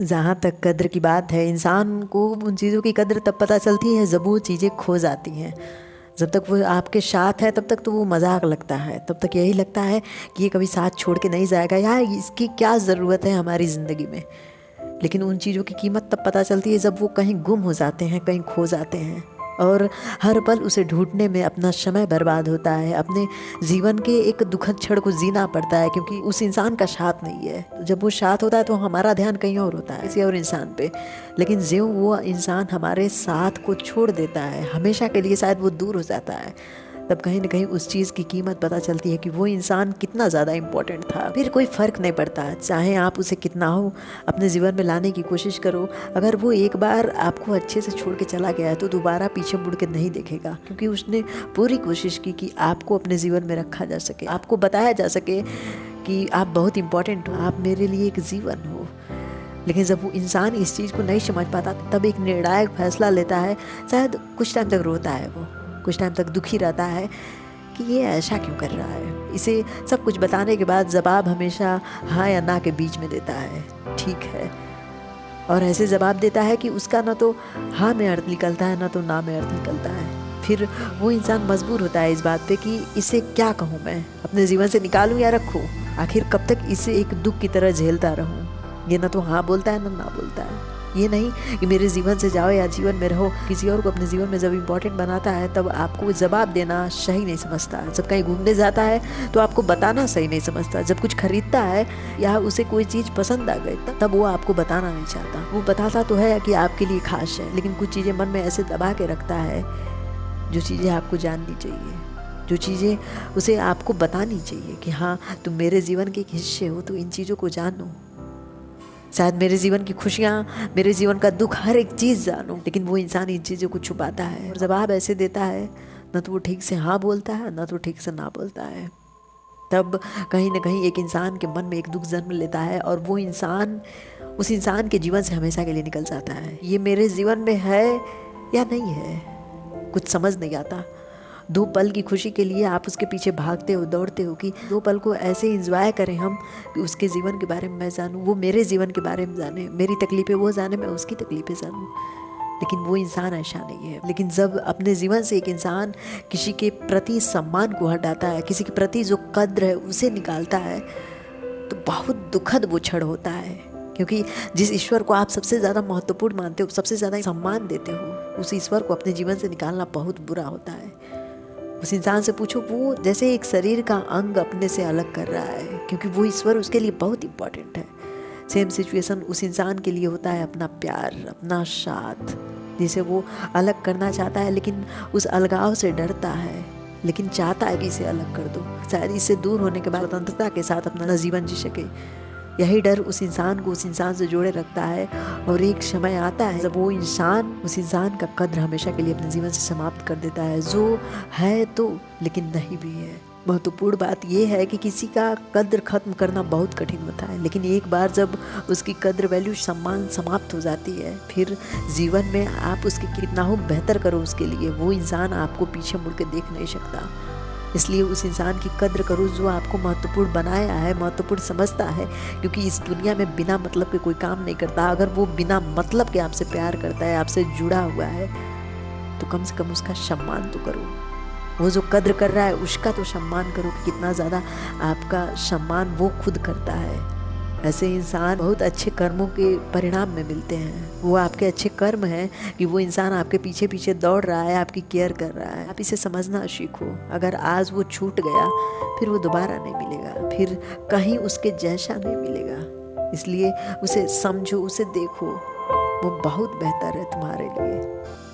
जहाँ तक कद्र की बात है, इंसान को उन चीज़ों की कद्र तब पता चलती है जब वो चीज़ें खो जाती हैं। जब तक वो आपके साथ है तब तक तो वो मजाक लगता है, तब तक यही लगता है कि ये कभी साथ छोड़ के नहीं जाएगा, यार इसकी क्या ज़रूरत है हमारी ज़िंदगी में। लेकिन उन चीज़ों की कीमत तब पता चलती है जब वो कहीं गुम हो जाते हैं, कहीं खो जाते हैं, और हर पल उसे ढूंढने में अपना समय बर्बाद होता है। अपने जीवन के एक दुखद क्षण को जीना पड़ता है क्योंकि उस इंसान का साथ नहीं है। जब वो साथ होता है तो हमारा ध्यान कहीं और होता है, किसी और इंसान पे। लेकिन ज्यों वो इंसान हमारे साथ को छोड़ देता है, हमेशा के लिए शायद वो दूर हो जाता है, तब कहीं ना कहीं उस चीज़ की कीमत पता चलती है कि वो इंसान कितना ज़्यादा इम्पोर्टेंट था। फिर कोई फ़र्क नहीं पड़ता, चाहे आप उसे कितना हो अपने जीवन में लाने की कोशिश करो, अगर वो एक बार आपको अच्छे से छोड़ के चला गया है तो दोबारा पीछे मुड़ के नहीं देखेगा, क्योंकि उसने पूरी कोशिश की कि आपको अपने जीवन में रखा जा सके, आपको बताया जा सके कि आप बहुत इम्पोर्टेंट हो, आप मेरे लिए एक जीवन हो। लेकिन जब वो इंसान इस चीज़ को नहीं समझ पाता तब एक निर्णायक फैसला लेता है। शायद कुछ टाइम तक रोता है, वो कुछ टाइम तक दुखी रहता है कि ये ऐसा क्यों कर रहा है। इसे सब कुछ बताने के बाद जवाब हमेशा हाँ या ना के बीच में देता है, ठीक है, और ऐसे जवाब देता है कि उसका ना तो हाँ में अर्थ निकलता है ना तो ना में अर्थ निकलता है। फिर वो इंसान मजबूर होता है इस बात पे कि इसे क्या कहूँ, मैं अपने जीवन से निकालूं या रखूं, आखिर कब तक इसे एक दुख की तरह झेलता रहूं। ये ना तो हाँ बोलता है ना बोलता है। ये नहीं कि मेरे जीवन से जाओ या जीवन में रहो, किसी और को अपने जीवन में जब इम्पोर्टेंट बनाता है तब आपको जवाब देना सही नहीं समझता। जब कहीं घूमने जाता है तो आपको बताना सही नहीं समझता। जब कुछ खरीदता है या उसे कोई चीज़ पसंद आ गई तब वो आपको बताना नहीं चाहता। वो बताता तो है कि आपके लिए खास है, लेकिन कुछ चीज़ें मन में ऐसे दबा के रखता है जो चीज़ें आपको जाननी चाहिए, जो चीज़ें उसे आपको बतानी चाहिए कि हाँ तुम मेरे जीवन के एक हिस्से हो, तो इन चीज़ों को जानो। शायद मेरे जीवन की खुशियाँ, मेरे जीवन का दुख, हर एक चीज़ जानूं, लेकिन वो इंसान इन चीज़ों को छुपाता है और जवाब ऐसे देता है, न तो वो ठीक से हाँ बोलता है न तो ठीक से ना बोलता है। तब कहीं ना कहीं एक इंसान के मन में एक दुख जन्म लेता है और वो इंसान उस इंसान के जीवन से हमेशा के लिए निकल जाता है। ये मेरे जीवन में है या नहीं है, कुछ समझ नहीं आता। 2 पल की खुशी के लिए आप उसके पीछे भागते हो, दौड़ते हो कि 2 पल को ऐसे इंजॉय करें हम कि उसके जीवन के बारे में मैं जानूँ, वो मेरे जीवन के बारे में जाने, मेरी तकलीफ़ें वो जाने, मैं उसकी तकलीफ़ें जानूँ। लेकिन वो इंसान ऐसा नहीं है। लेकिन जब अपने जीवन से एक इंसान किसी के प्रति सम्मान को हटाता है, किसी के प्रति जो कद्र है उसे निकालता है, तो बहुत दुखद वो क्षण होता है। क्योंकि जिस ईश्वर को आप सबसे ज़्यादा महत्वपूर्ण मानते हो, सबसे ज़्यादा सम्मान देते हो, उस ईश्वर को अपने जीवन से निकालना बहुत बुरा होता है। उस इंसान से पूछो, वो जैसे एक शरीर का अंग अपने से अलग कर रहा है, क्योंकि वो ईश्वर उसके लिए बहुत इम्पोर्टेंट है। सेम सिचुएशन उस इंसान के लिए होता है अपना प्यार, अपना साथ, जिसे वो अलग करना चाहता है, लेकिन उस अलगाव से डरता है, लेकिन चाहता है कि इसे अलग कर दो, शायद इससे दूर होने के बाद स्वतंत्रता के साथ अपना जीवन जी सके। यही डर उस इंसान को उस इंसान से जोड़े रखता है, और एक समय आता है जब वो इंसान उस इंसान का कद्र हमेशा के लिए अपने जीवन से समाप्त कर देता है, जो है तो लेकिन नहीं भी है। महत्वपूर्ण बात यह है कि किसी का कद्र खत्म करना बहुत कठिन होता है, लेकिन एक बार जब उसकी कद्र, वैल्यू, सम्मान समाप्त हो जाती है, फिर जीवन में आप उसके कितना हो बेहतर करो उसके लिए, वो इंसान आपको पीछे मुड़ के देख नहीं सकता। इसलिए उस इंसान की कद्र करो जो आपको महत्वपूर्ण बनाया है, महत्वपूर्ण समझता है, क्योंकि इस दुनिया में बिना मतलब के कोई काम नहीं करता। अगर वो बिना मतलब के आपसे प्यार करता है, आपसे जुड़ा हुआ है, तो कम से कम उसका सम्मान तो करो। वो जो कद्र कर रहा है उसका तो सम्मान करो कि कितना ज़्यादा आपका सम्मान वो खुद करता है। ऐसे इंसान बहुत अच्छे कर्मों के परिणाम में मिलते हैं। वो आपके अच्छे कर्म हैं कि वो इंसान आपके पीछे पीछे दौड़ रहा है, आपकी केयर कर रहा है। आप इसे समझना सीखो। अगर आज वो छूट गया फिर वो दोबारा नहीं मिलेगा, फिर कहीं उसके जैसा नहीं मिलेगा। इसलिए उसे समझो, उसे देखो, वो बहुत बेहतर है तुम्हारे लिए।